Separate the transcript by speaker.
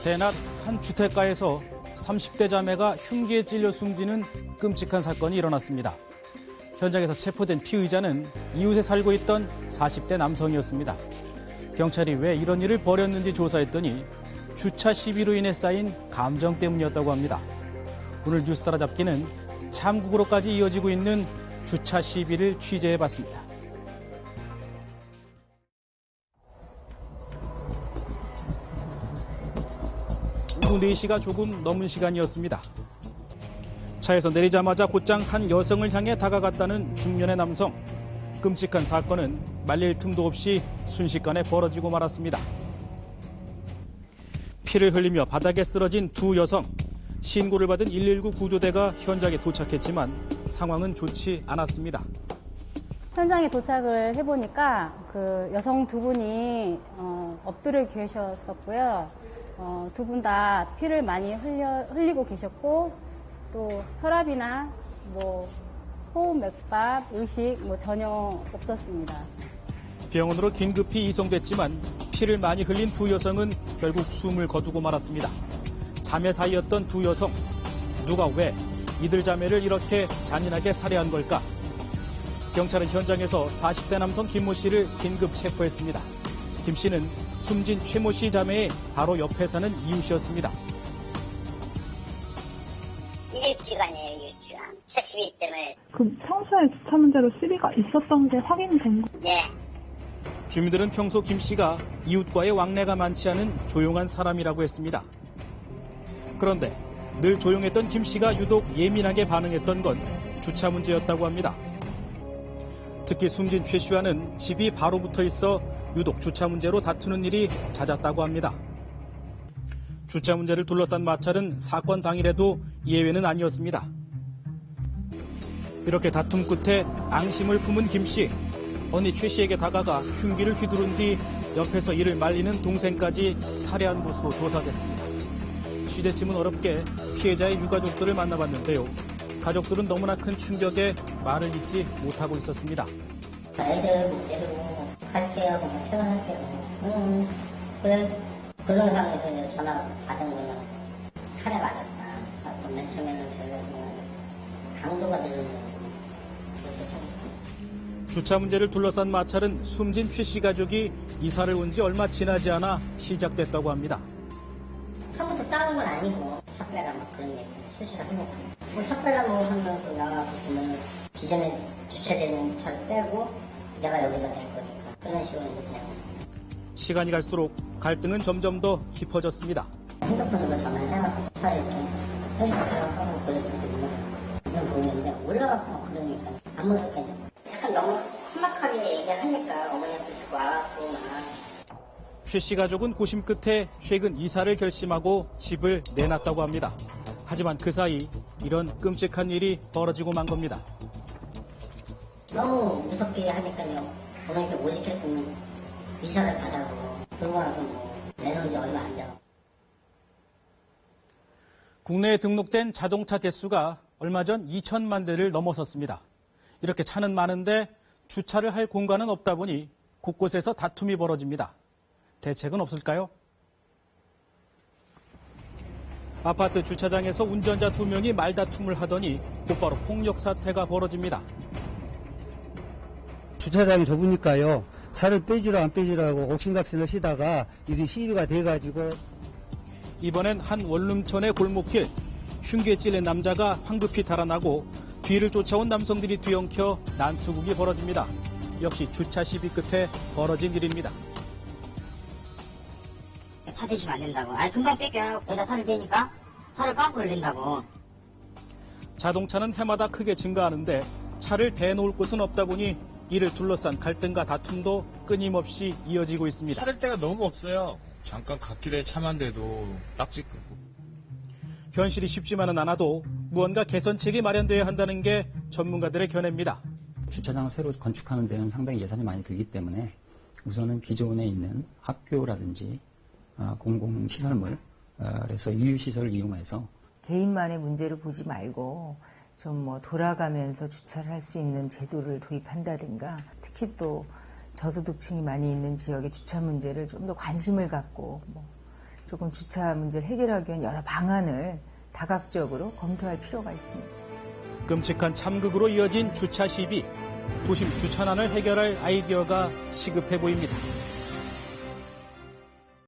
Speaker 1: 대낮 한 주택가에서 30대 자매가 흉기에 찔려 숨지는 끔찍한 사건이 일어났습니다. 현장에서 체포된 피의자는 이웃에 살고 있던 40대 남성이었습니다. 경찰이 왜 이런 일을 벌였는지 조사했더니 주차 시비로 인해 쌓인 감정 때문이었다고 합니다. 오늘 뉴스 따라잡기는 참국으로까지 이어지고 있는 주차 시비를 취재해봤습니다. 오후 4시가 조금 넘은 시간이었습니다. 차에서 내리자마자 곧장 한 여성을 향해 다가갔다는 중년의 남성. 끔찍한 사건은 말릴 틈도 없이 순식간에 벌어지고 말았습니다. 피를 흘리며 바닥에 쓰러진 두 여성. 신고를 받은 119 구조대가 현장에 도착했지만 상황은 좋지 않았습니다.
Speaker 2: 현장에 도착을 해보니까 그 여성 두 분이 엎드려 계셨었고요. 두 분 다 피를 많이 흘리고 계셨고 또 혈압이나 호흡 맥박, 의식 전혀 없었습니다.
Speaker 1: 병원으로 긴급히 이송됐지만 피를 많이 흘린 두 여성은 결국 숨을 거두고 말았습니다. 자매 사이였던 두 여성, 누가 왜 이들 자매를 이렇게 잔인하게 살해한 걸까? 경찰은 현장에서 40대 남성 김모 씨를 긴급 체포했습니다. 김 씨는 숨진 최모 씨 자매의 바로 옆에 사는 이웃이었습니다.
Speaker 3: 이웃기간이에요, 이웃기간. 차 시비 때문에.
Speaker 4: 평소에 주차 문제로 시비가 있었던 게 확인이 된 거예요?
Speaker 3: 네.
Speaker 1: 주민들은 평소 김 씨가 이웃과의 왕래가 많지 않은 조용한 사람이라고 했습니다. 그런데 늘 조용했던 김 씨가 유독 예민하게 반응했던 건 주차 문제였다고 합니다. 특히 숨진 최 씨와는 집이 바로 붙어 있어 유독 주차 문제로 다투는 일이 잦았다고 합니다. 주차 문제를 둘러싼 마찰은 사건 당일에도 예외는 아니었습니다. 이렇게 다툼 끝에 앙심을 품은 김 씨. 언니 최 씨에게 다가가 흉기를 휘두른 뒤 옆에서 이를 말리는 동생까지 살해한 것으로 조사됐습니다. 취재팀은 어렵게 피해자의 유가족들을 만나봤는데요. 가족들은 너무나 큰 충격에 말을 잇지 못하고 있었습니다.
Speaker 3: 애들 못 데리고 갈게요, 퇴근할게요. 그래. 그런 상황에서 전화 받은 거는 칼에 맞았다. 맨 처음에는 저희가 강도가 되는 정도.
Speaker 1: 주차 문제를 둘러싼 마찰은 숨진 최 씨 가족이 이사를 온 지 얼마 지나지 않아 시작됐다고 합니다.
Speaker 3: 처음부터 싸운 건 아니고 척배라 막 그런 얘기 수시로 하니까 척배라 한 명 또 나가서 보면 기존에 주차되는 차를 빼고 내가 여기다 댈 거니까 그런 식으로 이제 되는 거죠.
Speaker 1: 시간이 갈수록 갈등은 점점 더 깊어졌습니다.
Speaker 3: 핸드폰으로 전화를 해갖고 차 이렇게 해줄게요 하고 그랬을 때 이런 보이는데 올라가고 그러니까 안 먹었겠네. 약간 너무 험악하게 얘기하니까 어머니한테 자꾸 와갖고 막.
Speaker 1: 최 씨 가족은 고심 끝에 최근 이사를 결심하고 집을 내놨다고 합니다. 하지만 그 사이 이런 끔찍한 일이 벌어지고 만 겁니다.
Speaker 3: 너무 무섭게 하니까요. 어머니께 오직했으면 이사를 가자고. 그러고 나서 내놓은 지 얼마 안 돼요.
Speaker 1: 국내에 등록된 자동차 대수가 얼마 전 2천만 대를 넘어섰습니다. 이렇게 차는 많은데 주차를 할 공간은 없다 보니 곳곳에서 다툼이 벌어집니다. 대책은 없을까요? 아파트 주차장에서 운전자 2명이 말다툼을 하더니 곧바로 폭력 사태가 벌어집니다.
Speaker 5: 주차장이 좁으니까요. 차를 빼주라 안 빼주라고 옥신각신을 쉬다가 일이 시비가 돼가지고
Speaker 1: 이번엔 한 원룸촌의 골목길. 흉기에 찔린 남자가 황급히 달아나고 뒤를 쫓아온 남성들이 뒤엉켜 난투극이 벌어집니다. 역시 주차 시비 끝에 벌어진 일입니다.
Speaker 3: 차 대시면 안 된다고. 금방 뺏겨요. 여기다 차를 대니까 차를 빵꾸 올린다고.
Speaker 1: 자동차는 해마다 크게 증가하는데 차를 대놓을 곳은 없다 보니 이를 둘러싼 갈등과 다툼도 끊임없이 이어지고 있습니다.
Speaker 6: 차를 데가 너무 없어요. 잠깐 갓길에 차만 대도 딱지 끄고.
Speaker 1: 현실이 쉽지만은 않아도 무언가 개선책이 마련돼야 한다는 게 전문가들의 견해입니다.
Speaker 7: 주차장을 새로 건축하는 데는 상당히 예산이 많이 들기 때문에 우선은 기존에 있는 학교라든지 공공시설물, 그래서 유유시설을 이용해서
Speaker 8: 개인만의 문제를 보지 말고 좀 돌아가면서 주차를 할 수 있는 제도를 도입한다든가 특히 또 저소득층이 많이 있는 지역의 주차 문제를 좀 더 관심을 갖고 조금 주차 문제를 해결하기 위한 여러 방안을 다각적으로 검토할 필요가 있습니다.
Speaker 1: 끔찍한 참극으로 이어진 주차 시비. 도심 주차난을 해결할 아이디어가 시급해 보입니다.